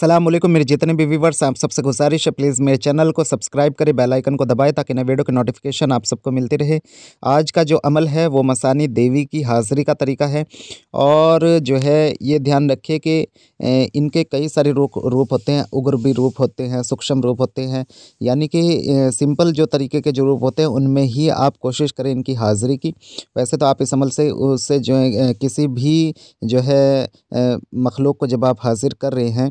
अस्सलाम वालेकुम मेरे जितने भी व्यूवर्स आप सबसे गुजारिश है प्लीज़ मेरे चैनल को सब्सक्राइब करें, बेल आइकन को दबाएं ताकि नए वीडियो की नोटिफिकेशन आप सबको मिलती रहे। आज का जो अमल है वो मसानी देवी की हाज़िरी का तरीका है और जो है ये ध्यान रखिए कि इनके कई सारे रूप होते हैं, उग्र भी रूप होते हैं, सूक्ष्म रूप होते हैं। यानी कि सिंपल जो तरीके के जो रूप होते हैं उनमें ही आप कोशिश करें इनकी हाज़िरी की। वैसे तो आप इस अमल से उससे जो है किसी भी जो है मखलूक को जब आप हाज़िर कर रहे हैं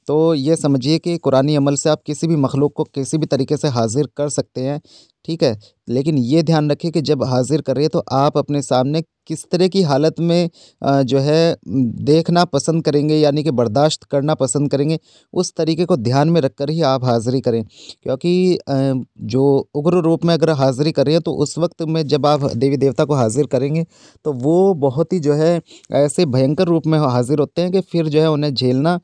तो ये समझिए कि कुरानी अमल से आप किसी भी मखलूक को किसी भी तरीके से हाज़िर कर सकते हैं, ठीक है? लेकिन ये ध्यान रखिए कि जब हाज़िर कर रहे हैं तो आप अपने सामने किस तरह की हालत में जो है देखना पसंद करेंगे यानी कि बर्दाश्त करना पसंद करेंगे, उस तरीके को ध्यान में रखकर ही आप हाज़िरी करें। क्योंकि जो उग्र रूप में अगर हाज़िरी कर रहे हैं तो उस वक़्त में जब आप देवी-देवता को हाज़िर करेंगे तो वो बहुत ही जो है ऐसे भयंकर रूप में हाज़िर होते हैं कि फिर जो है उन्हें झेलना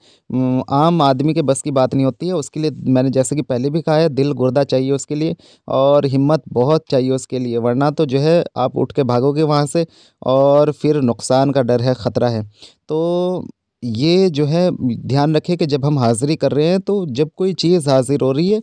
आम आदमी के बस की बात नहीं होती है। उसके लिए मैंने जैसे कि पहले भी कहा है दिल गुर्दा चाहिए उसके लिए और हिम्मत बहुत चाहिए उसके लिए, वरना तो जो है आप उठ के भागोगे वहाँ से और फिर नुकसान का डर है, ख़तरा है। तो ये जो है ध्यान रखें कि जब हम हाज़िरी कर रहे हैं तो जब कोई चीज़ हाज़िर हो रही है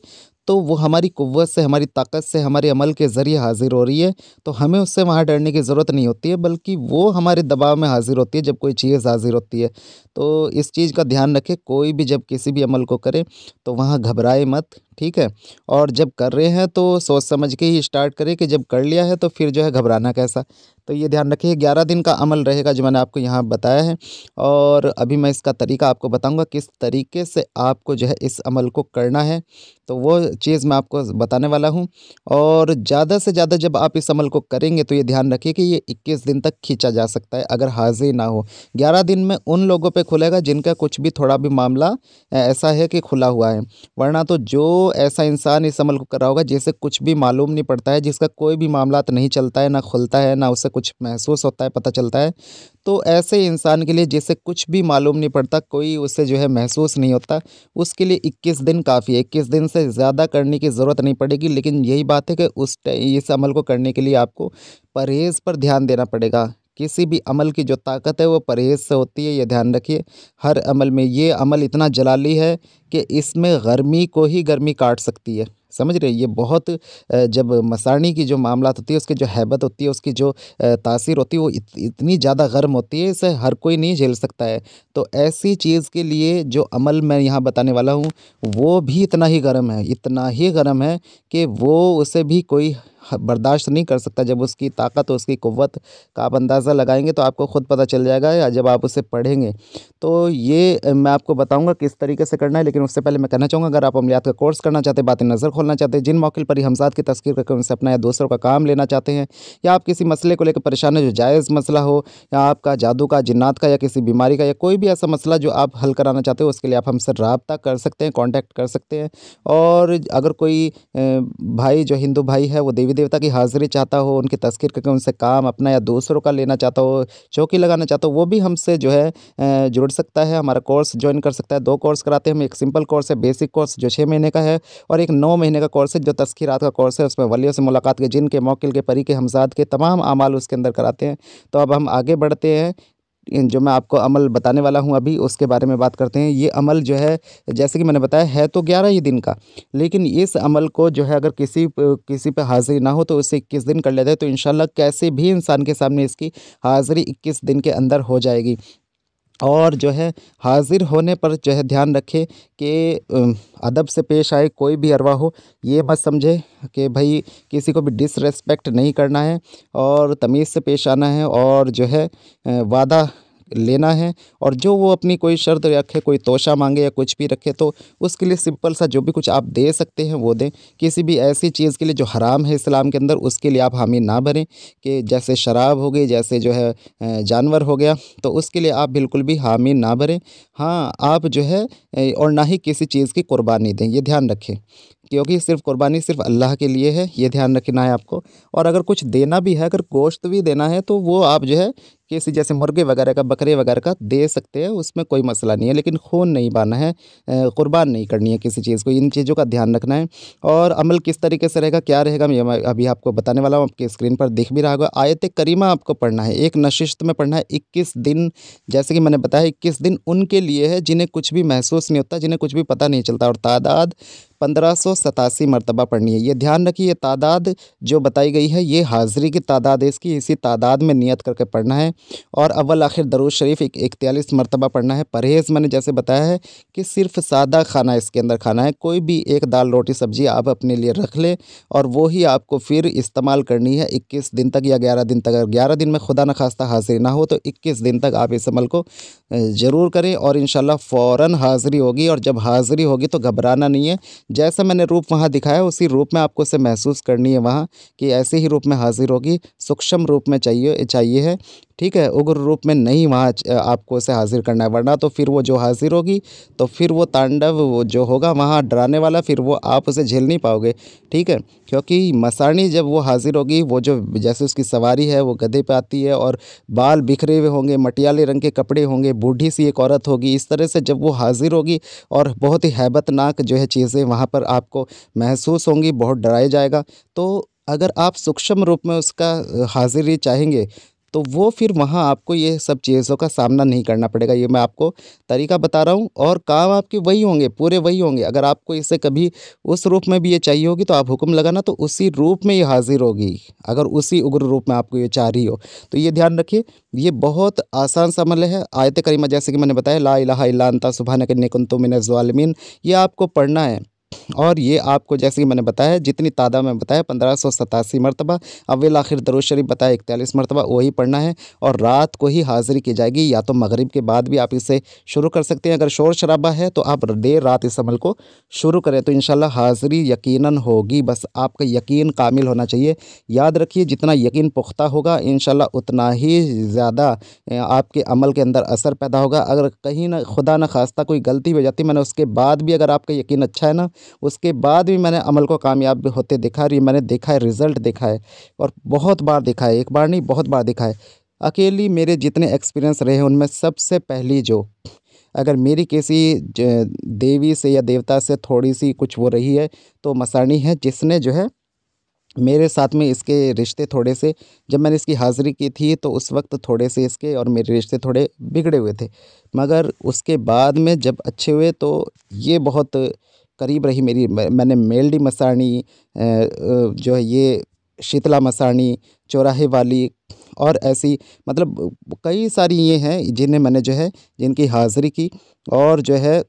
तो वो हमारी कुव्वत से, हमारी ताकत से, हमारे अमल के ज़रिए हाज़िर हो रही है, तो हमें उससे वहाँ डरने की ज़रूरत नहीं होती है, बल्कि वो हमारे दबाव में हाज़िर होती है जब कोई चीज़ हाज़िर होती है। तो इस चीज़ का ध्यान रखें, कोई भी जब किसी भी अमल को करे तो वहाँ घबराए मत, ठीक है? और जब कर रहे हैं तो सोच समझ के ही स्टार्ट करें कि जब कर लिया है तो फिर जो है घबराना कैसा। तो ये ध्यान रखिए 11 दिन का अमल रहेगा जो मैंने आपको यहाँ बताया है और अभी मैं इसका तरीका आपको बताऊँगा किस तरीके से आपको जो है इस अमल को करना है, तो वो चीज़ मैं आपको बताने वाला हूँ। और ज़्यादा से ज़्यादा जब आप इस अमल को करेंगे तो ये ध्यान रखिए कि ये 21 दिन तक खींचा जा सकता है अगर हाज़िर ना हो। 11 दिन में उन लोगों पे खुलेगा जिनका कुछ भी थोड़ा भी मामला ऐसा है कि खुला हुआ है। वरना तो जो ऐसा इंसान इस अमल को कर रहा होगा जिसे कुछ भी मालूम नहीं पड़ता है, जिसका कोई भी मामलात नहीं चलता है, ना खुलता है, ना उसे कुछ महसूस होता है, पता चलता है, तो ऐसे इंसान के लिए जिसे कुछ भी मालूम नहीं पड़ता, कोई उसे जो है महसूस नहीं होता, उसके लिए 21 दिन काफ़ी है। 21 दिन से ज़्यादा करने की ज़रूरत नहीं पड़ेगी, लेकिन यही बात है कि इस अमल को करने के लिए आपको परहेज़ पर ध्यान देना पड़ेगा। किसी भी अमल की जो ताकत है वो परहेज़ से होती है, ये ध्यान रखिए। हर अमल में ये अमल इतना जलाली है कि इसमें गर्मी को ही गर्मी काट सकती है। समझ रहे हैं? ये बहुत जब मसाणी की जो मामलात होती है, उसकी जो हैबत होती है, उसकी जो तासीर होती है, वो इतनी ज़्यादा गर्म होती है, इसे हर कोई नहीं झेल सकता है। तो ऐसी चीज़ के लिए जो अमल मैं यहाँ बताने वाला हूँ, वो भी इतना ही गर्म है, इतना ही गर्म है कि वो उसे भी कोई बर्दाश्त नहीं कर सकता। जब उसकी ताकत, उसकी कुव्वत का आप अंदाज़ा लगाएँगे तो आपको खुद पता चल जाएगा या जब आप उसे पढ़ेंगे। तो ये मैं आपको बताऊँगा किस तरीके से करना है, लेकिन उससे पहले मैं कहना चाहूँगा अगर आप अमलियात का कोर्स करना चाहते हैं, बातें नज़र खोलना चाहते हैं, जिन मौक़िल पर ही हमज़ात की तज़कीर करके उनसे अपना या दूसरों का काम लेना चाहते हैं, या आप किसी मसले को लेकर परेशान हैं जो जायज़ मसला हो, या आपका जादू का, जिन्नात का या किसी बीमारी का या कोई भी ऐसा मसला जो आप हल कराना चाहते हो, उसके लिए आप हमसे राब्ता कर सकते हैं, कॉन्टैक्ट कर सकते हैं। और अगर कोई भाई जो हिंदू भाई है वो देवी-देवता की हाज़िरी चाहता हो, उनकी तज़कीर करके उनसे काम अपना या दूसरों का लेना चाहता हो, चौकी लगाना चाहता हो, वो भी हमसे जो है जुड़ सकता है, हमारा कोर्स जॉइन कर सकता है। 2 कोर्स कराते हैं हम, एक सिंपल कोर्स है, बेसिक कोर्स जो 6 महीने का है, और एक 9 महीने का कोर्स है जो तज़कीरात का कोर्स है। उसमें वलियों से मुलाकात के, जिन के, मौकिल के, परी के, हमज़ाद के तमाम अमाल उसके अंदर कराते हैं। तो अब हम आगे बढ़ते हैं, इन जो मैं आपको अमल बताने वाला हूँ अभी उसके बारे में बात करते हैं। ये अमल जो है जैसे कि मैंने बताया है तो 11 ही दिन का, लेकिन इस अमल को जो है अगर किसी पे हाज़िरी ना हो तो उसे 21 दिन कर लेते हैं तो इंशाल्लाह कैसे भी इंसान के सामने इसकी हाज़िरी 21 दिन के अंदर हो जाएगी। और जो है हाज़िर होने पर जो है ध्यान रखें कि अदब से पेश आए, कोई भी अरवा हो, ये मत समझे कि भाई किसी को भी डिसरिस्पेक्ट नहीं करना है और तमीज़ से पेश आना है और जो है वादा लेना है। और जो वो अपनी कोई शर्त रखे, कोई तोशा मांगे या कुछ भी रखे तो उसके लिए सिंपल सा जो भी कुछ आप दे सकते हैं वो दें। किसी भी ऐसी चीज़ के लिए जो हराम है इस्लाम के अंदर उसके लिए आप हामी ना भरें, कि जैसे शराब हो गई, जैसे जो है जानवर हो गया, तो उसके लिए आप बिल्कुल भी हामी ना भरें। हाँ, आप जो है और ना ही किसी चीज़ की कुर्बानी दें, ये ध्यान रखें, क्योंकि सिर्फ़ कुर्बानी सिर्फ़ अल्लाह के लिए है, ये ध्यान रखना है आपको। और अगर कुछ देना भी है, अगर गोश्त भी देना है तो वो आप जो है किसी जैसे मुर्गे वगैरह का, बकरे वगैरह का दे सकते हैं, उसमें कोई मसला नहीं है, लेकिन खून नहीं बहाना है, कुर्बान नहीं करनी है किसी चीज़ को। इन चीज़ों का ध्यान रखना है। और अमल किस तरीके से रहेगा, क्या रहेगा, मैं अभी आपको बताने वाला हूँ। आपकी स्क्रीन पर दिख भी रहा होगा। आयत करीमा आपको पढ़ना है, एक नशिस्त में पढ़ना है 21 दिन। जैसे कि मैंने बताया 21 दिन उनके लिए है जिन्हें कुछ भी महसूस नहीं होता, जिन्हें कुछ भी पता नहीं चलता, और तादाद 1587 मरतबा पढ़नी है। ये ध्यान रखिए, ये तादाद जो बताई गई है ये हाज़िरी की तादाद है इसकी, इसी तादाद में नियत करके पढ़ना है। और अव्वल आखिर दरूद शरीफ 41 मरतबा पढ़ना है। परहेज़ मैंने जैसे बताया है कि सिर्फ सादा खाना इसके अंदर खाना है, कोई भी एक दाल रोटी सब्ज़ी आप अपने लिए रख लें और वो ही आपको फिर इस्तेमाल करनी है 21 दिन तक या 11 दिन तक। अगर 11 दिन में खुदा न खास्ता हाज़िरी ना हो तो 21 दिन तक आप इस अमल को ज़रूर करें, और इंशाल्लाह फ़ौरन हाज़िरी होगी। और जब हाज़िरी होगी तो घबराना नहीं है, जैसा मैंने रूप वहाँ दिखाया उसी रूप में आपको उसे महसूस करनी है वहाँ, कि ऐसे ही रूप में हाज़िर होगी। सूक्ष्म रूप में चाहिए है, ठीक है, उग्र रूप में नहीं वहाँ आपको उसे हाज़िर करना है, वरना तो फिर वो जो हाज़िर होगी तो फिर वो तांडव वो जो होगा वहाँ डराने वाला, फिर वो आप उसे झेल नहीं पाओगे, ठीक है। क्योंकि मसाणी जब वो हाज़िर होगी, वो जो जैसे उसकी सवारी है वो गधे पे आती है और बाल बिखरे हुए होंगे, मटियाले रंग के कपड़े होंगे, बूढ़ी सी एक औरत होगी, इस तरह से जब वो हाज़िर होगी और बहुत ही हैबतनाक जो है चीज़ें वहाँ पर आपको महसूस होंगी, बहुत डराया जाएगा। तो अगर आप सूक्ष्म रूप में उसका हाज़िरी चाहेंगे तो वो फिर वहाँ आपको ये सब चीज़ों का सामना नहीं करना पड़ेगा। ये मैं आपको तरीका बता रहा हूँ, और काम आपके वही होंगे, पूरे वही होंगे। अगर आपको इसे कभी उस रूप में भी ये चाहिए होगी तो आप हुक्म लगाना, तो उसी रूप में ये हाज़िर होगी, अगर उसी उग्र रूप में आपको ये चाह रही हो। तो ये ध्यान रखिए, ये बहुत आसान सा अमल है। आयत करीमा जैसे कि मैंने बताया, ला इलाहा इल्ला अन्ता सुब्हानक इन्नी कुन्तु मिनज़ ज़ालिमीन, ये आपको पढ़ना है। और ये आपको जैसे कि मैंने बताया जितनी तादाद में बताया 1587 मरतबा, अव्वल आखिर दरूद शरीफ बताया 41 मरतबा, वही पढ़ना है। और रात को ही हाज़िरी की जाएगी, या तो मगरिब के बाद भी आप इसे शुरू कर सकते हैं। अगर शोर शराबा है तो आप देर रात इस अमल को शुरू करें, तो इंशाल्लाह हाज़िरी यकीनन होगी। बस आपका यकीन कामिल होना चाहिए। याद रखिए, जितना यकीन पुख्ता होगा इंशाल्लाह उतना ही ज़्यादा आपके अमल के अंदर असर पैदा होगा। अगर कहीं ना खुदा न खास्ता कोई गलती हो जाती, मैंने उसके बाद भी, अगर आपका यकीन अच्छा है ना, उसके बाद भी मैंने अमल को कामयाब होते देखा है। ये मैंने देखा है, रिज़ल्ट देखा है, और बहुत बार देखा है, एक बार नहीं बहुत बार देखा है। अकेली मेरे जितने एक्सपीरियंस रहे हैं उनमें सबसे पहली जो, अगर मेरी किसी देवी से या देवता से थोड़ी सी कुछ वो रही है तो मसाणी है, जिसने जो है मेरे साथ में इसके रिश्ते थोड़े से, जब मैंने इसकी हाज़िरी की थी तो उस वक्त थोड़े से इसके और मेरे रिश्ते थोड़े बिगड़े हुए थे, मगर उसके बाद में जब अच्छे हुए तो ये बहुत करीब रही मेरी। मैंने मेलडी मसाणी जो है ये शीतला मसाणी, चौराहे वाली, और ऐसी मतलब कई सारी ये हैं जिन्हें मैंने जो है जिनकी हाज़िरी की। और जो है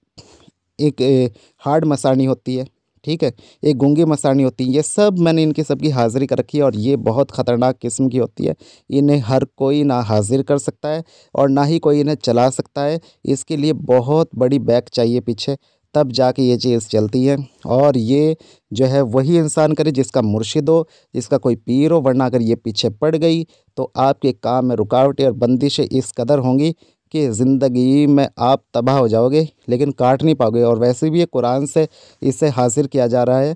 एक हार्ड मसाणी होती है, ठीक है, एक गूंगी मसाणी होती है, ये सब मैंने इनकी सबकी हाज़िरी कर रखी है, और ये बहुत ख़तरनाक किस्म की होती है। इन्हें हर कोई ना हाज़िर कर सकता है और ना ही कोई इन्हें चला सकता है। इसके लिए बहुत बड़ी बैक चाहिए पीछे, तब जाके ये चीज़ चलती है। और ये जो है वही इंसान करे जिसका मुर्शिद हो, जिसका कोई पीर हो, वरना अगर ये पीछे पड़ गई तो आपके काम में रुकावटें और बंदिशें इस कदर होंगी कि ज़िंदगी में आप तबाह हो जाओगे, लेकिन काट नहीं पाओगे। और वैसे भी ये कुरान से इसे हासिल किया जा रहा है।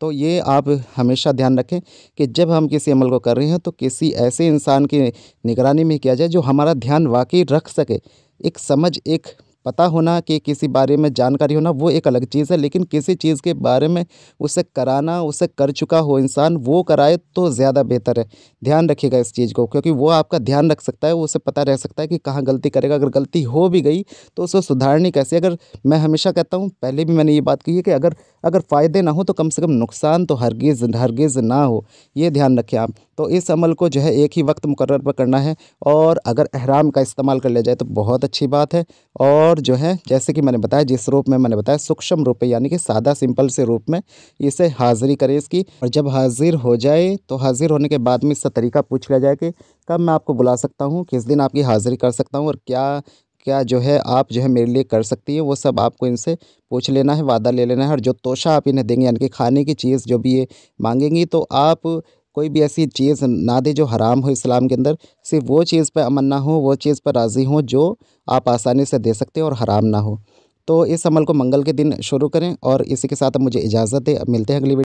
तो ये आप हमेशा ध्यान रखें कि जब हम किसी अमल को कर रहे हैं तो किसी ऐसे इंसान की निगरानी में किया जाए जो हमारा ध्यान वाकई रख सके। एक समझ, एक पता होना कि किसी बारे में जानकारी होना वो एक अलग चीज़ है, लेकिन किसी चीज़ के बारे में उसे कराना, उसे कर चुका हो इंसान वो कराए तो ज़्यादा बेहतर है। ध्यान रखिएगा इस चीज़ को, क्योंकि वो आपका ध्यान रख सकता है, वो उसे पता रह सकता है कि कहाँ गलती करेगा। अगर गलती हो भी गई तो उसे सुधारनी कैसे। अगर मैं हमेशा कहता हूँ, पहले भी मैंने ये बात कही है कि अगर अगर फ़ायदे ना हो तो कम से कम नुकसान तो हरगिज़ ना हो, ये ध्यान रखें आप। तो इस अमल को जो है एक ही वक्त मुकर्रर पर करना है, और अगर एहराम का इस्तेमाल कर लिया जाए तो बहुत अच्छी बात है। और जो है जैसे कि मैंने बताया, जिस रूप में मैंने बताया सूक्ष्म रूप में, यानी कि सादा सिंपल से रूप में इसे हाज़िरी करें इसकी। और जब हाज़िर हो जाए तो हाज़िर होने के बाद में इसका तरीका पूछ लिया जाए कि कब मैं आपको बुला सकता हूँ, किस दिन आपकी हाज़िरी कर सकता हूँ, और क्या क्या जो है आप जो है मेरे लिए कर सकती है, वो सब आपको इनसे पूछ लेना है, वादा ले लेना है। और जो तोशा आप इन्हें देंगे, यानी कि खाने की चीज़ जो भी ये मांगेंगी, तो आप कोई भी ऐसी चीज़ ना दें जो हराम हो इस्लाम के अंदर। सिर्फ वो चीज़ पे अमन ना हो, वो चीज़ पर राज़ी हों जो आप आसानी से दे सकते हो और हराम ना हो। तो इस अमल को मंगल के दिन शुरू करें, और इसी के साथ अब मुझे इजाज़त दें। अब मिलते हैं अगली वीडियो।